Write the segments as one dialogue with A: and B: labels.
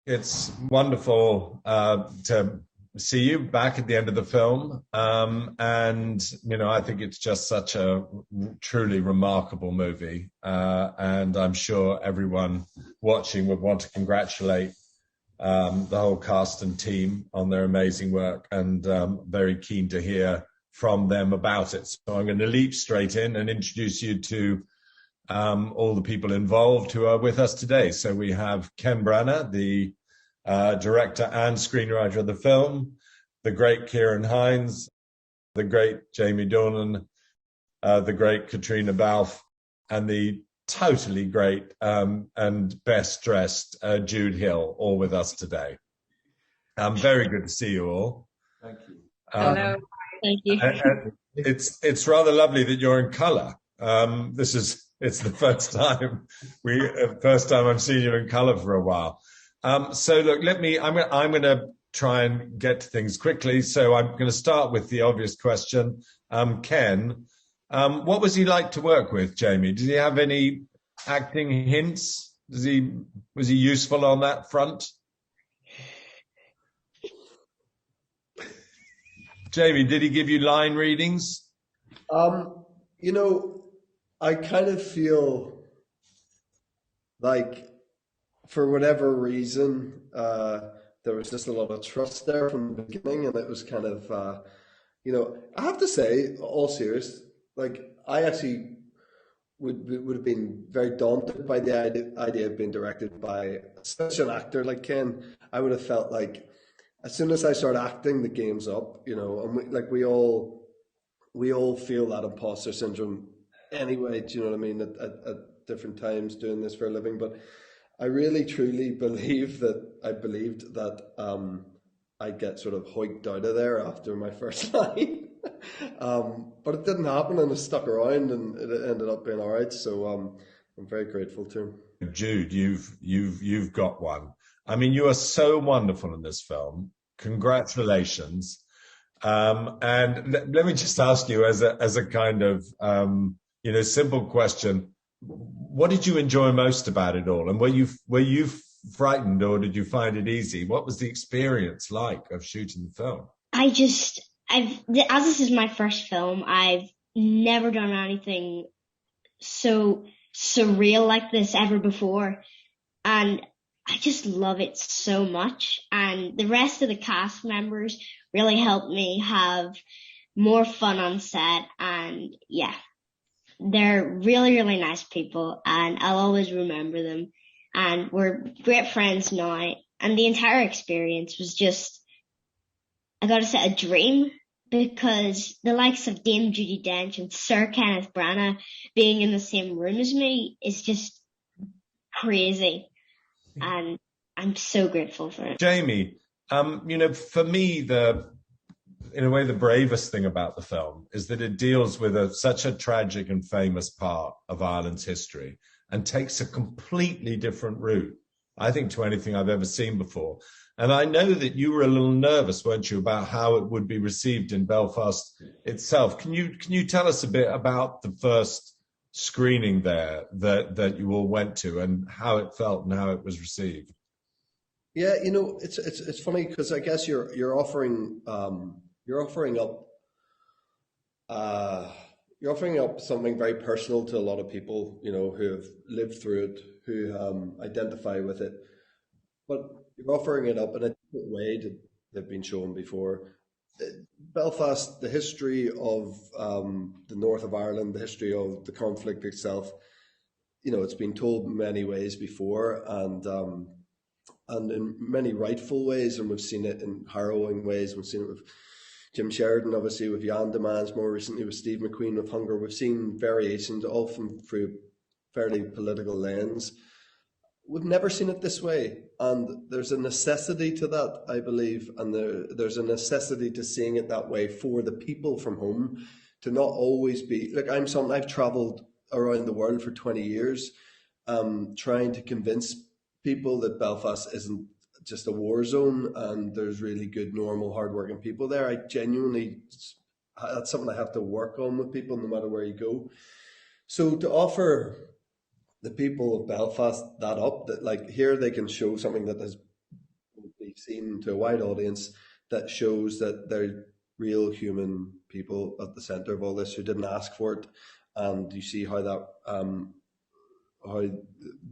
A: it's wonderful to see you back at the end of the film. And, I think it's just such a truly remarkable movie. And I'm sure everyone watching would want to congratulate the whole cast and team on their amazing work, and very keen to hear from them about it. So I'm going to leap straight in and introduce you to all the people involved who are with us today. So we have Ken Branagh, the director and screenwriter of the film, the great Ciaran Hinds, the great Jamie Dornan, the great Caitriona Balfe, and the totally great and best dressed Jude Hill, all with us today. Very good to see you all.
B: Thank you.
C: Hello. Thank you.
A: It's rather lovely that you're in colour. It's the first time I'm seeing you in colour for a while. So look, I'm going to try and get to things quickly. So I'm going to start with the obvious question. Ken, what was he like to work with, Jamie? Did he have any acting hints? Was he useful on that front? Jamie, did he give you line readings?
B: I kind of feel like, for whatever reason, there was just a lot of trust there from the beginning, and it was kind of, I have to say, all serious, like, I actually would have been very daunted by the idea of being directed by such an actor like Ken. I would have felt like, as soon as I start acting, the game's up, and we all feel that imposter syndrome anyway, do you know what I mean, at different times doing this for a living. But I really truly believed that I'd get sort of hoiked out of there after my first line. But it didn't happen, and it stuck around, and it ended up being all right. So I'm very grateful to him.
A: Jude, you've got one. I mean, you are so wonderful in this film. Congratulations. And let me just ask you, as a kind of simple question, what did you enjoy most about it all? And were you frightened, or did you find it easy? What was the experience like of shooting the film?
C: As this is my first film, I've never done anything so surreal like this ever before. And I just love it so much. And the rest of the cast members really helped me have more fun on set. And yeah, they're really, really nice people, and I'll always remember them. And we're great friends now. And the entire experience was just, I gotta say, a dream, because the likes of Dame Judi Dench and Sir Kenneth Branagh being in the same room as me is just crazy. And I'm so grateful for it.
A: Jamie, for me, in a way, the bravest thing about the film is that it deals with such a tragic and famous part of Ireland's history, and takes a completely different route, I think, to anything I've ever seen before. And I know that you were a little nervous, weren't you, about how it would be received in Belfast itself. Can you tell us a bit about the first screening there that you all went to, and how it felt and how it was received?
B: Yeah, it's funny, because I guess you're offering up something very personal to a lot of people, who have lived through it, who identify with it. But you're offering it up in a different way that they've been shown before. Belfast, the history of the north of Ireland, the history of the conflict itself, it's been told in many ways before, and in many rightful ways, and we've seen it in harrowing ways. We've seen it with Jim Sheridan, obviously, with Jan Demands, more recently with Steve McQueen with Hunger. We've seen variations, often through fairly political lens. We've never seen it this way, and there's a necessity to that, I believe, and there's a necessity to seeing it that way for the people from home, to not always be, like, I've travelled around the world for 20 years, trying to convince people that Belfast isn't just a war zone, and there's really good, normal, hardworking people there. I genuinely, that's something I have to work on with people, no matter where you go. So to offer the people of Belfast that up, that like here they can show something that has seen to a wide audience that shows that they're real human people at the centre of all this who didn't ask for it, and you see how that how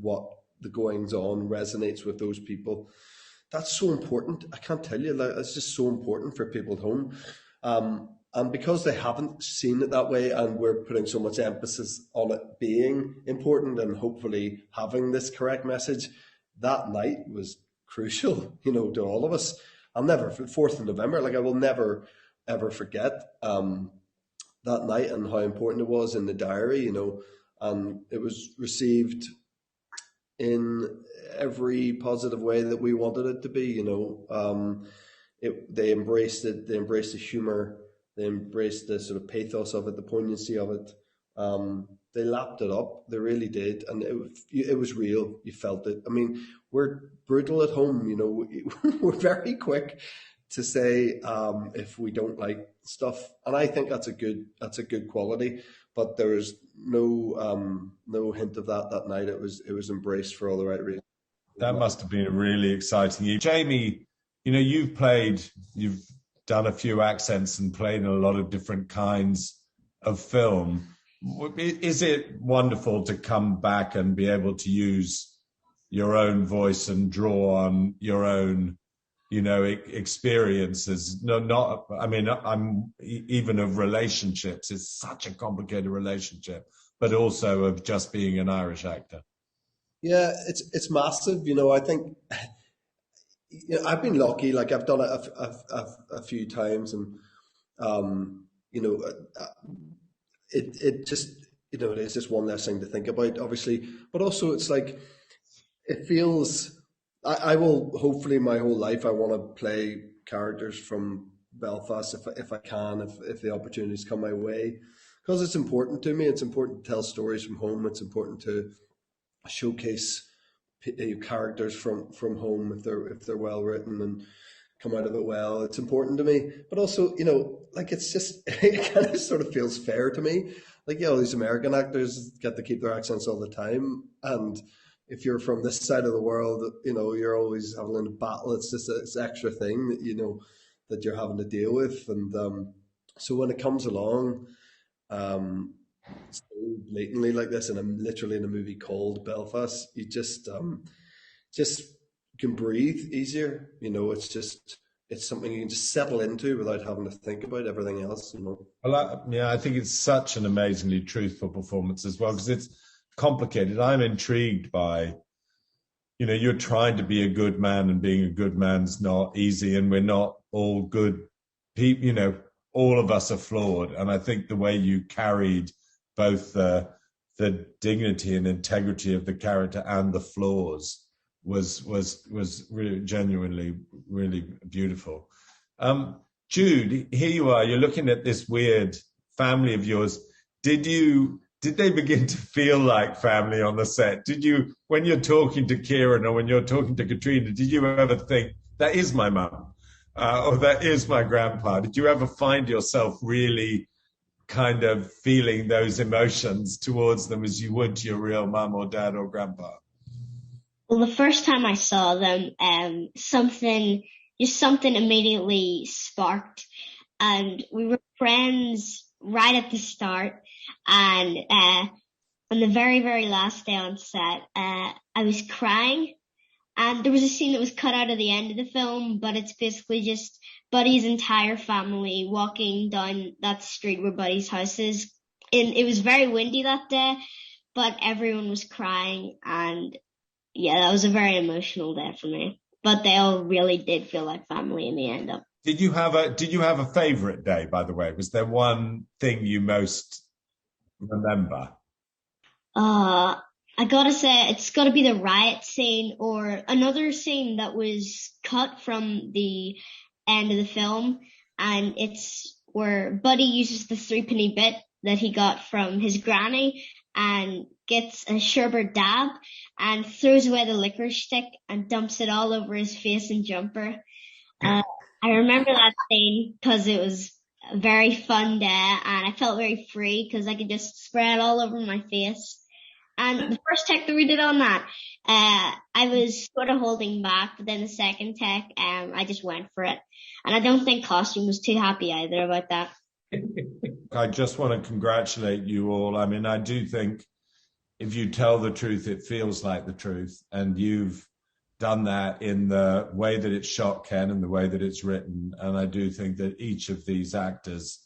B: what the goings on resonates with those people. That's so important. I can't tell you, like, it's just so important for people at home. And because they haven't seen it that way, and we're putting so much emphasis on it being important and hopefully having this correct message, that night was crucial, to all of us. I'll never, 4th of November, like I will never, ever forget that night and how important it was in the diary, and it was received in every positive way that we wanted it to be, they embraced it, they embraced the humour, they embraced the sort of pathos of it, the poignancy of it. They lapped it up, they really did, and it was real. You felt it. I mean, we're brutal at home, we're very quick to say if we don't like stuff, and I think that's a good quality. But there was no hint of that night. It was embraced for all the right reasons.
A: That must have been really exciting. Jamie, you've done a few accents and played in a lot of different kinds of film. Is it wonderful to come back and be able to use your own voice and draw on your own, experiences? I'm even of relationships. It's such a complicated relationship, but also of just being an Irish actor.
B: Yeah, it's massive. I think I've been lucky. Like, I've done it a few times, and it just it's just one less thing to think about, obviously. But also, it's like it feels. I will, hopefully my whole life, I want to play characters from Belfast if I can, if the opportunities come my way, because it's important to me. It's important to tell stories from home. It's important to showcase characters from home if they're well written and come out of it well. It's important to me, but also like, it's just it kind of sort of feels fair to me. Like, these American actors get to keep their accents all the time, and if you're from this side of the world, you're always having a battle. It's just this extra thing that that you're having to deal with, and so when it comes along so blatantly like this, and I'm literally in a movie called Belfast, you just can breathe easier. It's something you can just settle into without having to think about everything else.
A: Well, I think it's such an amazingly truthful performance as well, because it's complicated. I'm intrigued by, you're trying to be a good man, and being a good man's not easy, and we're not all good people. All of us are flawed, and I think the way you carried both the dignity and integrity of the character and the flaws was really genuinely really beautiful. Jude, here you are. You're looking at this weird family of yours. Did they begin to feel like family on the set? Did you, when you're talking to Ciaran or when you're talking to Caitriona, did you ever think, that is my mum, or that is my grandpa? Did you ever find yourself really kind of feeling those emotions towards them as you would to your real mum or dad or grandpa?
C: Well, the first time I saw them, something immediately sparked, and we were friends right at the start. And on the very, very last day on set, I was crying, and there was a scene that was cut out of the end of the film, but it's basically just Buddy's entire family walking down that street where Buddy's house is. And it was very windy that day, but everyone was crying, and yeah, that was a very emotional day for me. But they all really did feel like family in the end.
A: Did you have a favorite day, by the way? Was there one thing you most remember?
C: I gotta say, it's gotta be the riot scene, or another scene that was cut from the end of the film, and it's where Buddy uses the 3-penny bit that he got from his granny and gets a sherbet dab and throws away the licorice stick and dumps it all over his face and jumper. I remember that scene because it was a very fun day, and I felt very free because I could just spray it all over my face. And the first take that we did on that, I was sort of holding back, but then the second take, I just went for it. And I don't think costume was too happy either about that.
A: I just want to congratulate you all. I mean, I do think if you tell the truth, it feels like the truth. And you've done that in the way that it's shot, Ken, and the way that it's written. And I do think that each of these actors